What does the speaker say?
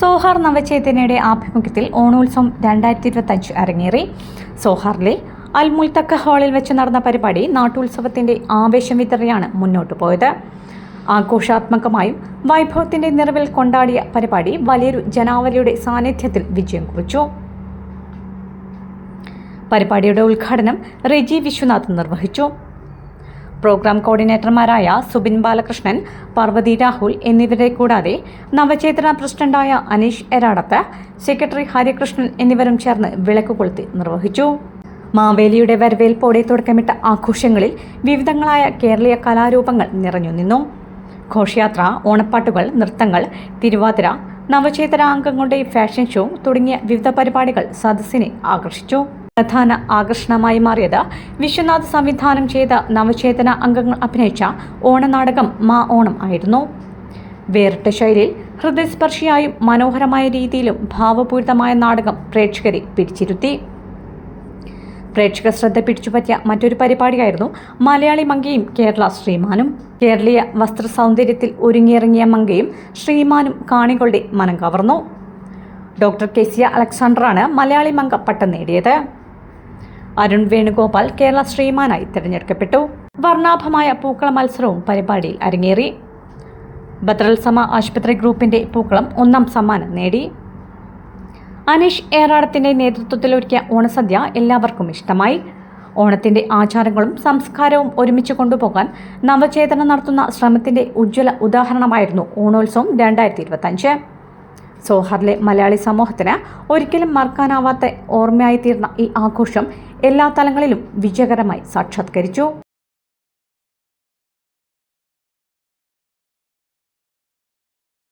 Zohar നവചേതനയുടെ ആഭിമുഖ്യത്തിൽ ഓണോത്സവം 2025 അരങ്ങേറി. സോഹാറിലെ അൽമുൽത്തക്ക ഹാളിൽ വെച്ച് നടന്ന പരിപാടി നാട്ടുത്സവത്തിന്റെ ആവേശം വിതറിയാണ് മുന്നോട്ടു പോയത്. ആഘോഷാത്മകമായും വൈഭവത്തിന്റെ നിറവിൽ കൊണ്ടാടിയ പരിപാടി വലിയൊരു ജനാവലിയുടെ സാന്നിധ്യത്തിൽ വിജയം കുറിച്ചു. പരിപാടിയുടെ ഉദ്ഘാടനം റെജി വിശ്വനാഥ് നിർവഹിച്ചു. പ്രോഗ്രാം കോർഡിനേറ്റർമാരായ സുബിൻ ബാലകൃഷ്ണൻ, പാർവതി രാഹുൽ എന്നിവരെ കൂടാതെ നവചേതന പ്രസിഡന്റായ അനീഷ് എരാടത്ത്, സെക്രട്ടറി ഹരികൃഷ്ണൻ എന്നിവരും ചേർന്ന് വിളക്ക് കൊളുത്തി നിർവഹിച്ചു. മാവേലിയുടെ വരവേൽപ്പോടെ തുടക്കമിട്ട ആഘോഷങ്ങളിൽ വിവിധങ്ങളായ കേരളീയ കലാരൂപങ്ങൾ നിറഞ്ഞു നിന്നു. ഘോഷയാത്ര, ഓണപ്പാട്ടുകൾ, നൃത്തങ്ങൾ, തിരുവാതിര, നവചേതന അംഗങ്ങളുടെ ഫാഷൻ ഷോ തുടങ്ങിയ വിവിധ പരിപാടികൾ സദസ്സിനെ ആകർഷിച്ചു. പ്രധാന ആകർഷണമായി മാറിയത് വിശ്വനാഥ് സംവിധാനം ചെയ്ത നവചേതന അംഗങ്ങൾ അഭിനയിച്ച ഓണനാടകം മാ ഓണം ആയിരുന്നു. വേറിട്ട ശൈലിയിൽ ഹൃദയസ്പർശിയായും മനോഹരമായ രീതിയിലും ഭാവപൂരിതമായ നാടകം പ്രേക്ഷകരെ പിടിച്ചിരുത്തി. പ്രേക്ഷക ശ്രദ്ധ പിടിച്ചുപറ്റിയ മറ്റൊരു പരിപാടിയായിരുന്നു മലയാളി മങ്കയും കേരള ശ്രീമാനും. കേരളീയ വസ്ത്ര സൗന്ദര്യത്തിൽ ഒരുങ്ങിയിറങ്ങിയ മങ്കയും ശ്രീമാനും കാണികളുടെ മനം കവർന്നു. ഡോക്ടർ കെസിയ അലക്സാണ്ടറാണ് മലയാളി മങ്ക പട്ടം നേടിയത്. അരുൺ വേണുഗോപാൽ കേരള ശ്രീമാനായി തിരഞ്ഞെടുക്കപ്പെട്ടു. വർണ്ണാഭമായ പൂക്കള മത്സരവും പരിപാടിയിൽ അരങ്ങേറി. ബദ്രൽ സമ ആശുപത്രി ഗ്രൂപ്പിന്റെ പൂക്കളം 1ാം സമ്മാനം നേടി. അനീഷ് ഏറാടത്തിന്റെ നേതൃത്വത്തിൽ ഒരുക്കിയ ഓണസദ്യ എല്ലാവർക്കും ഇഷ്ടമായി. ഓണത്തിന്റെ ആചാരങ്ങളും സംസ്കാരവും ഒരുമിച്ച് കൊണ്ടുപോകാൻ നവചേതന നടത്തുന്ന ശ്രമത്തിന്റെ ഉജ്ജ്വല ഉദാഹരണമായിരുന്നു ഓണോത്സവം 2025. സോഹാറിലെ മലയാളി സമൂഹത്തിന് ഒരിക്കലും മറക്കാനാവാത്ത ഓർമ്മയായി തീർന്ന ഈ ആഘോഷം എല്ലാ തലങ്ങളിലും വിജയകരമായി സാക്ഷാത്കരിച്ചു.